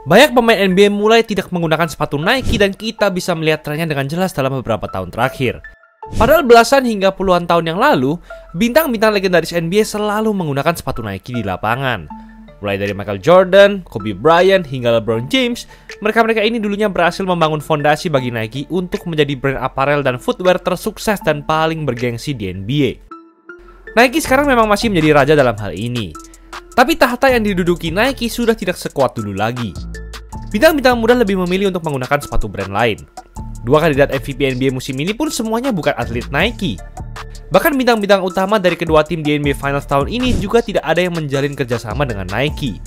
Banyak pemain NBA mulai tidak menggunakan sepatu Nike dan kita bisa melihat trennya dengan jelas dalam beberapa tahun terakhir. Padahal belasan hingga puluhan tahun yang lalu, bintang-bintang legendaris NBA selalu menggunakan sepatu Nike di lapangan. Mulai dari Michael Jordan, Kobe Bryant, hingga LeBron James, mereka-mereka ini dulunya berhasil membangun fondasi bagi Nike untuk menjadi brand aparel dan footwear tersukses dan paling bergengsi di NBA. Nike sekarang memang masih menjadi raja dalam hal ini. Tapi tahta yang diduduki Nike sudah tidak sekuat dulu lagi. Bintang-bintang muda lebih memilih untuk menggunakan sepatu brand lain. Dua kandidat MVP NBA musim ini pun semuanya bukan atlet Nike. Bahkan bintang-bintang utama dari kedua tim di NBA Finals tahun ini juga tidak ada yang menjalin kerjasama dengan Nike.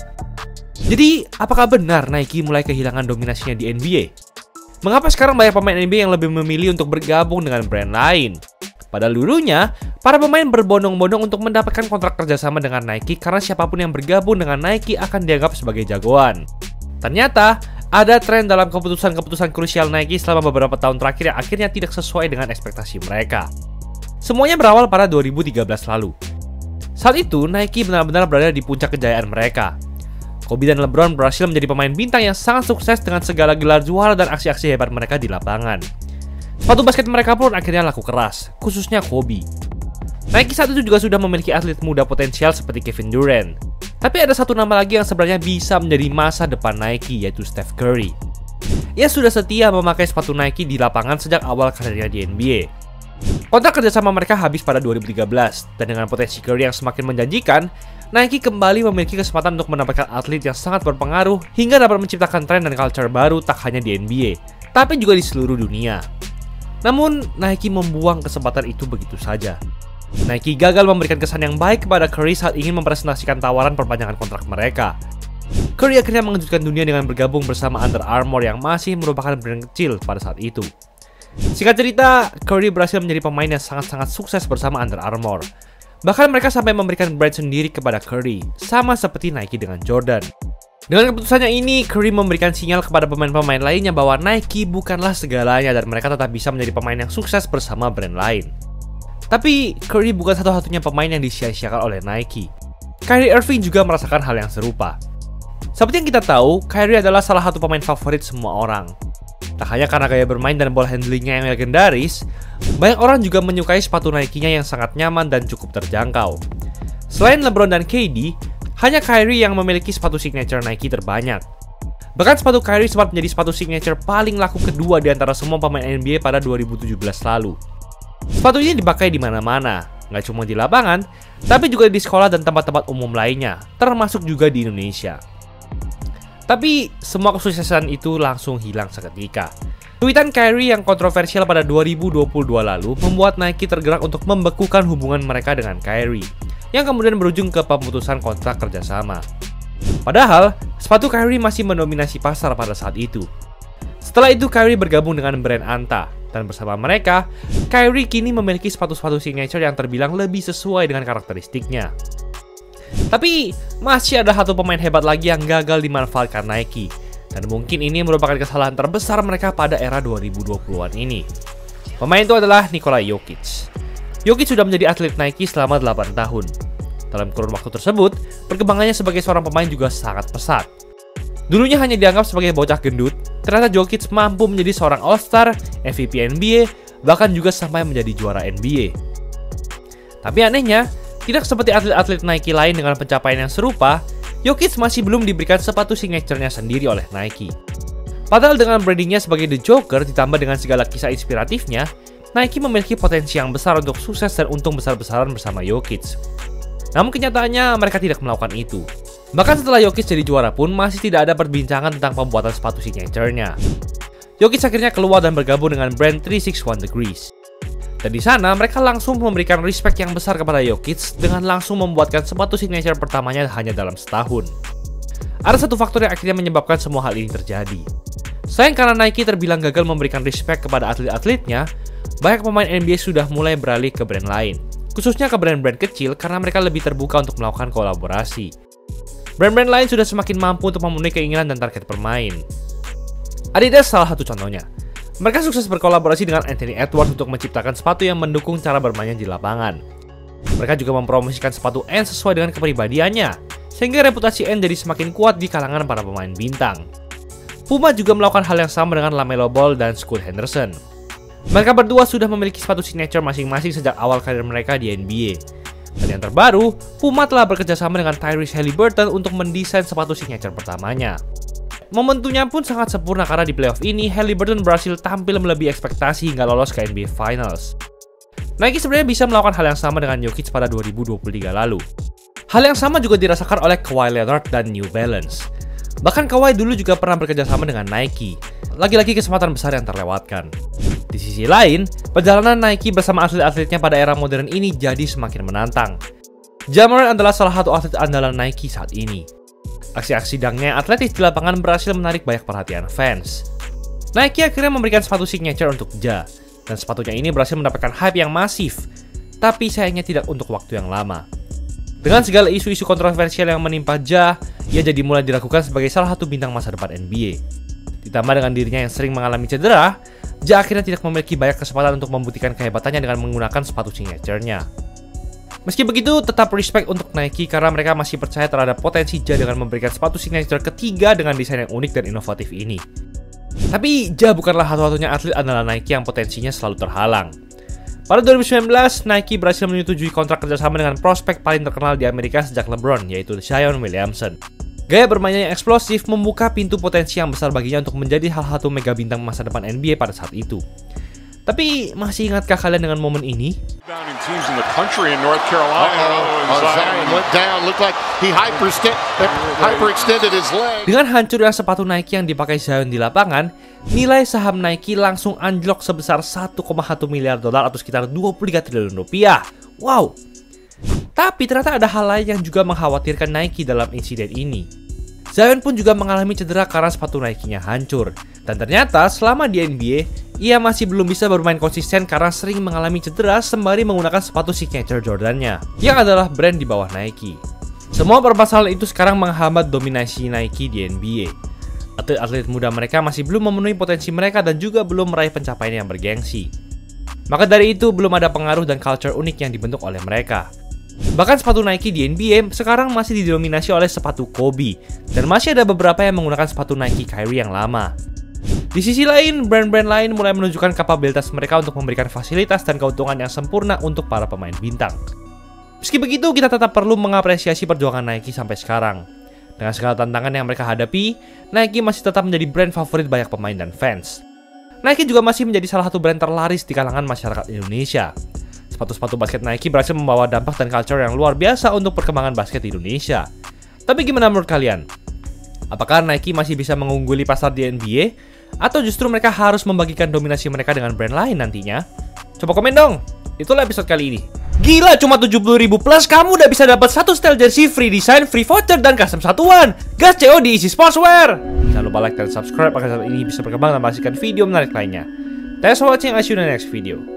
Jadi, apakah benar Nike mulai kehilangan dominasinya di NBA? Mengapa sekarang banyak pemain NBA yang lebih memilih untuk bergabung dengan brand lain? Padahal dulunya, para pemain berbondong-bondong untuk mendapatkan kontrak kerjasama dengan Nike karena siapapun yang bergabung dengan Nike akan dianggap sebagai jagoan. Ternyata, ada tren dalam keputusan-keputusan krusial Nike selama beberapa tahun terakhir yang akhirnya tidak sesuai dengan ekspektasi mereka. Semuanya berawal pada 2013 lalu. Saat itu, Nike benar-benar berada di puncak kejayaan mereka. Kobe dan LeBron berhasil menjadi pemain bintang yang sangat sukses dengan segala gelar juara dan aksi-aksi hebat mereka di lapangan. Sepatu basket mereka pun akhirnya laku keras, khususnya Kobe. Nike saat itu juga sudah memiliki atlet muda potensial seperti Kevin Durant. Tapi ada satu nama lagi yang sebenarnya bisa menjadi masa depan Nike, yaitu Steph Curry. Ia sudah setia memakai sepatu Nike di lapangan sejak awal karirnya di NBA. Kontrak kerjasama mereka habis pada 2013, dan dengan potensi Curry yang semakin menjanjikan, Nike kembali memiliki kesempatan untuk mendapatkan atlet yang sangat berpengaruh hingga dapat menciptakan tren dan culture baru tak hanya di NBA, tapi juga di seluruh dunia. Namun, Nike membuang kesempatan itu begitu saja. Nike gagal memberikan kesan yang baik kepada Curry saat ingin mempresentasikan tawaran perpanjangan kontrak mereka. Curry akhirnya mengejutkan dunia dengan bergabung bersama Under Armour yang masih merupakan brand kecil pada saat itu. Singkat cerita, Curry berhasil menjadi pemain yang sangat-sangat sukses bersama Under Armour. Bahkan mereka sampai memberikan brand sendiri kepada Curry, sama seperti Nike dengan Jordan. Dengan keputusannya ini, Curry memberikan sinyal kepada pemain-pemain lainnya bahwa Nike bukanlah segalanya dan mereka tetap bisa menjadi pemain yang sukses bersama brand lain. Tapi, Curry bukan satu-satunya pemain yang disia-siakan oleh Nike. Kyrie Irving juga merasakan hal yang serupa. Seperti yang kita tahu, Kyrie adalah salah satu pemain favorit semua orang. Tak hanya karena gaya bermain dan ball handlingnya yang legendaris, banyak orang juga menyukai sepatu Nike-nya yang sangat nyaman dan cukup terjangkau. Selain LeBron dan KD, hanya Kyrie yang memiliki sepatu signature Nike terbanyak. Bahkan sepatu Kyrie sempat menjadi sepatu signature paling laku kedua di antara semua pemain NBA pada 2017 lalu. Sepatu ini dipakai di mana-mana, nggak cuma di lapangan, tapi juga di sekolah dan tempat-tempat umum lainnya, termasuk juga di Indonesia. Tapi semua kesuksesan itu langsung hilang seketika. Tweetan Kyrie yang kontroversial pada 2022 lalu membuat Nike tergerak untuk membekukan hubungan mereka dengan Kyrie, yang kemudian berujung ke pemutusan kontrak kerjasama. Padahal, sepatu Kyrie masih mendominasi pasar pada saat itu. Setelah itu, Kyrie bergabung dengan brand Anta, dan bersama mereka, Kyrie kini memiliki sepatu-sepatu signature yang terbilang lebih sesuai dengan karakteristiknya. Tapi, masih ada satu pemain hebat lagi yang gagal dimanfaatkan Nike, dan mungkin ini merupakan kesalahan terbesar mereka pada era 2020-an ini. Pemain itu adalah Nikola Jokic. Jokic sudah menjadi atlet Nike selama 8 tahun. Dalam kurun waktu tersebut, perkembangannya sebagai seorang pemain juga sangat pesat. Dulunya hanya dianggap sebagai bocah gendut, ternyata Jokic mampu menjadi seorang All-Star, MVP NBA, bahkan juga sampai menjadi juara NBA. Tapi anehnya, tidak seperti atlet-atlet Nike lain dengan pencapaian yang serupa, Jokic masih belum diberikan sepatu signature-nya sendiri oleh Nike. Padahal dengan brandingnya sebagai The Joker ditambah dengan segala kisah inspiratifnya, Nike memiliki potensi yang besar untuk sukses dan untung besar-besaran bersama Jokic. Namun kenyataannya mereka tidak melakukan itu. Bahkan setelah Jokic jadi juara pun masih tidak ada perbincangan tentang pembuatan sepatu signature-nya. Jokic akhirnya keluar dan bergabung dengan brand 361 Degrees. Dan di sana mereka langsung memberikan respect yang besar kepada Jokic dengan langsung membuatkan sepatu signature pertamanya hanya dalam setahun. Ada satu faktor yang akhirnya menyebabkan semua hal ini terjadi. Selain karena Nike terbilang gagal memberikan respect kepada atlet-atletnya, banyak pemain NBA sudah mulai beralih ke brand lain, khususnya ke brand-brand kecil karena mereka lebih terbuka untuk melakukan kolaborasi. Brand-brand lain sudah semakin mampu untuk memenuhi keinginan dan target pemain. Adidas salah satu contohnya. Mereka sukses berkolaborasi dengan Anthony Edwards untuk menciptakan sepatu yang mendukung cara bermainnya di lapangan. Mereka juga mempromosikan sepatu N sesuai dengan kepribadiannya, sehingga reputasi N jadi semakin kuat di kalangan para pemain bintang. Puma juga melakukan hal yang sama dengan LaMelo Ball dan Scoot Henderson. Mereka berdua sudah memiliki sepatu signature masing-masing sejak awal karir mereka di NBA. Dan yang terbaru, Puma telah bekerjasama dengan Tyrese Haliburton untuk mendesain sepatu signature pertamanya. Momentumnya pun sangat sempurna karena di playoff ini, Haliburton berhasil tampil melebihi ekspektasi hingga lolos ke NBA Finals. Nike sebenarnya bisa melakukan hal yang sama dengan Jokic pada 2023 lalu. Hal yang sama juga dirasakan oleh Kawhi Leonard dan New Balance. Bahkan Kawhi dulu juga pernah bekerjasama dengan Nike. Lagi-lagi kesempatan besar yang terlewatkan. Di sisi lain, perjalanan Nike bersama atlet-atletnya pada era modern ini jadi semakin menantang. Ja Morant adalah salah satu atlet andalan Nike saat ini. Aksi-aksi dangnya atletis di lapangan berhasil menarik banyak perhatian fans. Nike akhirnya memberikan sepatu signature untuk Ja, dan sepatunya ini berhasil mendapatkan hype yang masif, tapi sayangnya tidak untuk waktu yang lama. Dengan segala isu-isu kontroversial yang menimpa Ja, ia jadi mulai diragukan sebagai salah satu bintang masa depan NBA. Ditambah dengan dirinya yang sering mengalami cedera, Ja akhirnya tidak memiliki banyak kesempatan untuk membuktikan kehebatannya dengan menggunakan sepatu signature-nya. Meski begitu, tetap respect untuk Nike karena mereka masih percaya terhadap potensi Ja dengan memberikan sepatu signature ketiga dengan desain yang unik dan inovatif ini. Tapi Ja bukanlah satu-satunya atlet andalan Nike yang potensinya selalu terhalang. Pada 2019, Nike berhasil menyetujui kontrak kerjasama dengan prospek paling terkenal di Amerika sejak LeBron, yaitu Zion Williamson. Gaya bermainnya yang eksplosif membuka pintu potensi yang besar baginya untuk menjadi salah satu mega bintang masa depan NBA pada saat itu. Tapi masih ingatkah kalian dengan momen ini? Dengan hancurnya sepatu Nike yang dipakai Zion di lapangan, nilai saham Nike langsung anjlok sebesar 1,1 miliar dolar atau sekitar 23 triliun rupiah. Wow! Tapi ternyata ada hal lain yang juga mengkhawatirkan Nike dalam insiden ini. Zion pun juga mengalami cedera karena sepatu Nike-nya hancur. Dan ternyata selama di NBA, ia masih belum bisa bermain konsisten karena sering mengalami cedera sembari menggunakan sepatu signature Jordan-nya, yang adalah brand di bawah Nike. Semua permasalahan itu sekarang menghambat dominasi Nike di NBA. Atlet-atlet muda mereka masih belum memenuhi potensi mereka dan juga belum meraih pencapaian yang bergengsi. Maka dari itu, belum ada pengaruh dan culture unik yang dibentuk oleh mereka. Bahkan sepatu Nike di NBA sekarang masih didominasi oleh sepatu Kobe, dan masih ada beberapa yang menggunakan sepatu Nike Kyrie yang lama. Di sisi lain, brand-brand lain mulai menunjukkan kapabilitas mereka untuk memberikan fasilitas dan keuntungan yang sempurna untuk para pemain bintang. Meski begitu, kita tetap perlu mengapresiasi perjuangan Nike sampai sekarang. Dengan segala tantangan yang mereka hadapi, Nike masih tetap menjadi brand favorit banyak pemain dan fans. Nike juga masih menjadi salah satu brand terlaris di kalangan masyarakat Indonesia. Sepatu-sepatu basket Nike berhasil membawa dampak dan culture yang luar biasa untuk perkembangan basket di Indonesia. Tapi gimana menurut kalian? Apakah Nike masih bisa mengungguli pasar di NBA? Atau justru mereka harus membagikan dominasi mereka dengan brand lain nantinya? Coba komen dong! Itulah episode kali ini. Gila, cuma 70.000 plus kamu udah bisa dapat satu style jersey free design, free voucher, dan custom satuan. Gas CO di Easy Sportswear! Jangan lupa like dan subscribe agar channel ini bisa berkembang dan menghasilkan video menarik lainnya. Thanks for watching, I see you in the next video.